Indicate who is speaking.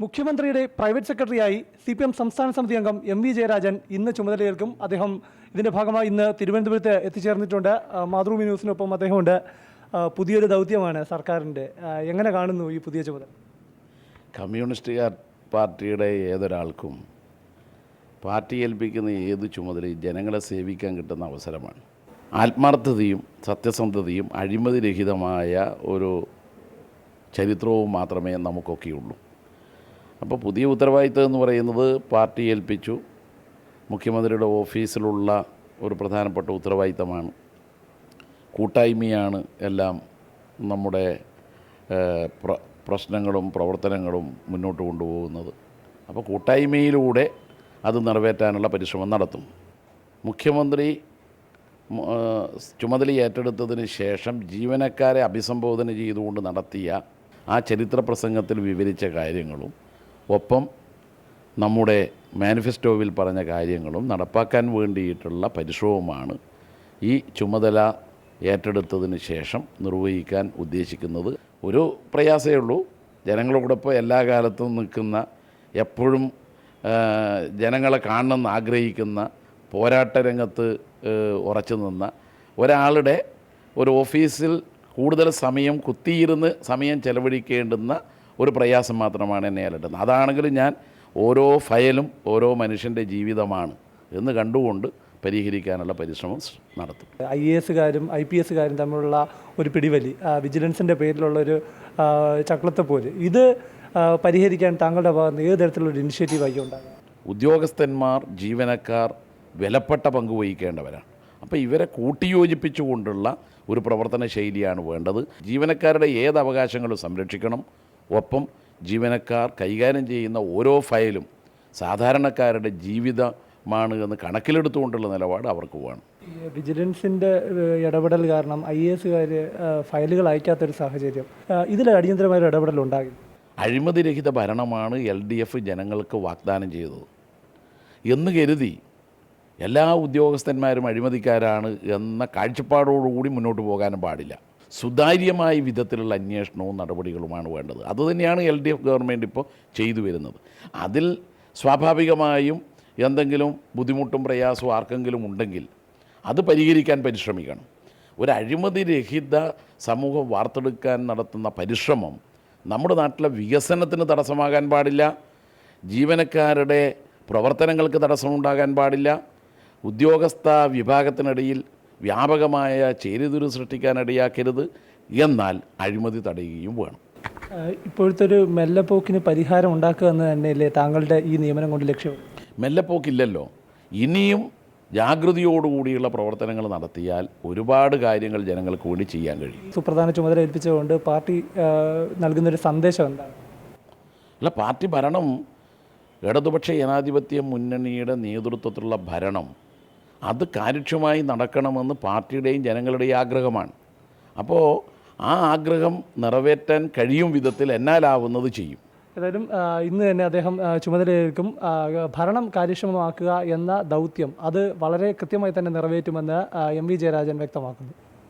Speaker 1: മുഖ്യമന്ത്രിയുടെ പ്രൈവറ്റ് സെക്രട്ടറിയായി CPM സംസ്ഥാന സമിതി അംഗം MV ജയരാജൻ ഇന്ന് ചുമതലയേൽക്കും. അദ്ദേഹം ഇതിൻ്റെ ഭാഗമായി ഇന്ന് തിരുവനന്തപുരത്ത് എത്തിച്ചേർന്നിട്ടുണ്ട്. മാതൃഭൂമി ന്യൂസിനൊപ്പം അദ്ദേഹമുണ്ട്. പുതിയൊരു ദൗത്യമാണ് സർക്കാരിൻ്റെ. എങ്ങനെ കാണുന്നു ഈ പുതിയ ചുമതല?
Speaker 2: കമ്മ്യൂണിസ്റ്റ് പാർട്ടിയുടെ ഏതൊരാൾക്കും പാർട്ടി ഏൽപ്പിക്കുന്ന ഏത് ചുമതലയും ജനങ്ങളെ സേവിക്കാൻ കിട്ടുന്ന അവസരമാണ്. ആത്മാർത്ഥതയും സത്യസന്ധതയും അഴിമതിരഹിതമായ ഒരു ചരിത്രവും മാത്രമേ നമുക്കൊക്കെയുള്ളൂ. അപ്പോൾ പുതിയ ഉത്തരവാദിത്തം എന്ന് പറയുന്നത് പാർട്ടി ഏൽപ്പിച്ചു, മുഖ്യമന്ത്രിയുടെ ഓഫീസിലുള്ള ഒരു പ്രധാനപ്പെട്ട ഉത്തരവാദിത്തമാണ്. കൂട്ടായ്മയാണ് എല്ലാം നമ്മുടെ പ്രശ്നങ്ങളും പ്രവർത്തനങ്ങളും മുന്നോട്ട് കൊണ്ടുപോകുന്നത്. അപ്പോൾ കൂട്ടായ്മയിലൂടെ അത് നിറവേറ്റാനുള്ള പരിശ്രമം നടത്തും. മുഖ്യമന്ത്രി ചുമതല ഏറ്റെടുത്തതിന് ശേഷം ജീവനക്കാരെ അഭിസംബോധന ചെയ്തുകൊണ്ട് നടത്തിയ ആ ചരിത്ര പ്രസംഗത്തിൽ വിവരിച്ച കാര്യങ്ങളും ഒപ്പം നമ്മുടെ മാനിഫെസ്റ്റോവിൽ പറഞ്ഞ കാര്യങ്ങളും നടപ്പാക്കാൻ വേണ്ടിയിട്ടുള്ള പരിശ്രമമാണ് ഈ ചുമതല ഏറ്റെടുത്തതിന് ശേഷം നിർവഹിക്കാൻ ഉദ്ദേശിക്കുന്നത്. ഒരു പ്രയാസമേ ഉള്ളൂ, ജനങ്ങളോടൊപ്പം എല്ലാ കാലത്തും നിൽക്കുന്ന, എപ്പോഴും ജനങ്ങളെ കാണണമെന്ന് ആഗ്രഹിക്കുന്ന, പോരാട്ട രംഗത്ത് ഉറച്ചു നിന്ന ഒരാളുടെ ഒരു ഓഫീസിൽ കൂടുതൽ സമയം കുത്തിയിരുന്ന് സമയം ചെലവഴിക്കേണ്ടുന്ന ഒരു പ്രയാസം മാത്രമാണ് എന്നെ അലട്ടുന്നത്. അതാണെങ്കിലും ഞാൻ ഓരോ ഫയലും ഓരോ മനുഷ്യൻ്റെ ജീവിതമാണ് എന്ന് കണ്ടുകൊണ്ട് പരിഹരിക്കാനുള്ള പരിശ്രമം നടത്തും.
Speaker 1: IAS-കാരും IPS-കാരും തമ്മിലുള്ള ഒരു പിടിവലി, വിജിലൻസിൻ്റെ പേരിലുള്ളൊരു ചക്രത്തെപ്പോലെ, ഇത് പരിഹരിക്കാൻ താങ്കളുടെ ഭാഗത്ത് ഏത് തരത്തിലുള്ളൊരു ഇനിഷ്യേറ്റീവായി ഉണ്ടാകും?
Speaker 2: ഉദ്യോഗസ്ഥന്മാർ, ജീവനക്കാർ വിലപ്പെട്ട പങ്ക് വഹിക്കേണ്ടവരാണ്. അപ്പോൾ ഇവരെ കൂട്ടിയോജിപ്പിച്ചുകൊണ്ടുള്ള ഒരു പ്രവർത്തന ശൈലിയാണ് വേണ്ടത്. ജീവനക്കാരുടെ ഏത് അവകാശങ്ങളും സംരക്ഷിക്കണം. ഒപ്പം ജീവനക്കാർ കൈകാര്യം ചെയ്യുന്ന ഓരോ ഫയലും സാധാരണക്കാരുടെ ജീവിതമാണ് എന്ന് കണക്കിലെടുത്തുകൊണ്ടുള്ള നിലപാട് അവർക്ക് വേണം.
Speaker 1: വിജിലൻസിൻ്റെ ഇടപെടൽ കാരണം IAS-കാർ ഫയലുകൾ അയക്കാത്തൊരു സാഹചര്യം, ഇതിൽ അടിയന്തരമായ ഇടപെടൽ ഉണ്ടാകും.
Speaker 2: അഴിമതിരഹിത ഭരണമാണ് LDF ജനങ്ങൾക്ക് വാഗ്ദാനം ചെയ്തത് എന്ന് കരുതി എല്ലാ ഉദ്യോഗസ്ഥന്മാരും അഴിമതിക്കാരാണ് എന്ന കാഴ്ചപ്പാടോടുകൂടി മുന്നോട്ട് പോകാനും പാടില്ല. സുതാര്യമായ വിധത്തിലുള്ള അന്വേഷണവും നടപടികളുമാണ് വേണ്ടത്. അതുതന്നെയാണ് LDF ഗവൺമെൻറ് ഇപ്പോൾ ചെയ്തു വരുന്നത്. അതിൽ സ്വാഭാവികമായും എന്തെങ്കിലും ബുദ്ധിമുട്ടും പ്രയാസവും ആർക്കെങ്കിലും ഉണ്ടെങ്കിൽ അത് പരിഹരിക്കാൻ പരിശ്രമിക്കണം. ഒരു അഴിമതിരഹിത സമൂഹം വാർത്തെടുക്കാൻ നടത്തുന്ന പരിശ്രമം നമ്മുടെ നാട്ടിലെ വികസനത്തിന് തടസ്സമാകാൻ പാടില്ല. ജീവനക്കാരുടെ പ്രവർത്തനങ്ങൾക്ക് തടസ്സമുണ്ടാകാൻ പാടില്ല. ഉദ്യോഗസ്ഥ വിഭാഗത്തിനിടയിൽ വ്യാപകമായ ചേരിതിരിവ് സൃഷ്ടിക്കാനിടയാക്കരുത്. എന്നാൽ അഴിമതി തടയുകയും വേണം.
Speaker 1: ഇപ്പോഴത്തെ ഒരു മെല്ലെപ്പോക്കിന് പരിഹാരം ഉണ്ടാക്കുക എന്ന് തന്നെയല്ലേ താങ്കളുടെ ഈ നിയമനം കൊണ്ട് ലക്ഷ്യം?
Speaker 2: മെല്ലെപ്പോക്കില്ലല്ലോ. ഇനിയും ജാഗ്രതയോടുകൂടിയുള്ള പ്രവർത്തനങ്ങൾ നടത്തിയാൽ ഒരുപാട് കാര്യങ്ങൾ ജനങ്ങൾക്ക് വേണ്ടി ചെയ്യാൻ കഴിയും.
Speaker 1: സുപ്രധാന ചുമതല ഏൽപ്പിച്ചുകൊണ്ട് പാർട്ടി നൽകുന്നൊരു സന്ദേശം എന്താണ്?
Speaker 2: അല്ല, പാർട്ടി ഭരണം, ഇടതുപക്ഷ ജനാധിപത്യ മുന്നണിയുടെ നേതൃത്വത്തിലുള്ള ഭരണം, അത് കാര്യക്ഷമമായി നടക്കണമെന്ന് പാർട്ടിയുടെയും ജനങ്ങളുടെയും ആഗ്രഹമാണ്. അപ്പോൾ ആ ആഗ്രഹം നിറവേറ്റാൻ കഴിയും വിധത്തിൽ എന്നാലാവുന്നത് ചെയ്യും.
Speaker 1: ഏതായാലും ഇന്ന് തന്നെ അദ്ദേഹം ചുമതലയേൽക്കും. ഭരണം കാര്യക്ഷമമാക്കുക എന്ന ദൗത്യം അത് വളരെ കൃത്യമായി തന്നെ നിറവേറ്റുമെന്ന് MV ജയരാജൻ വ്യക്തമാക്കുന്നു.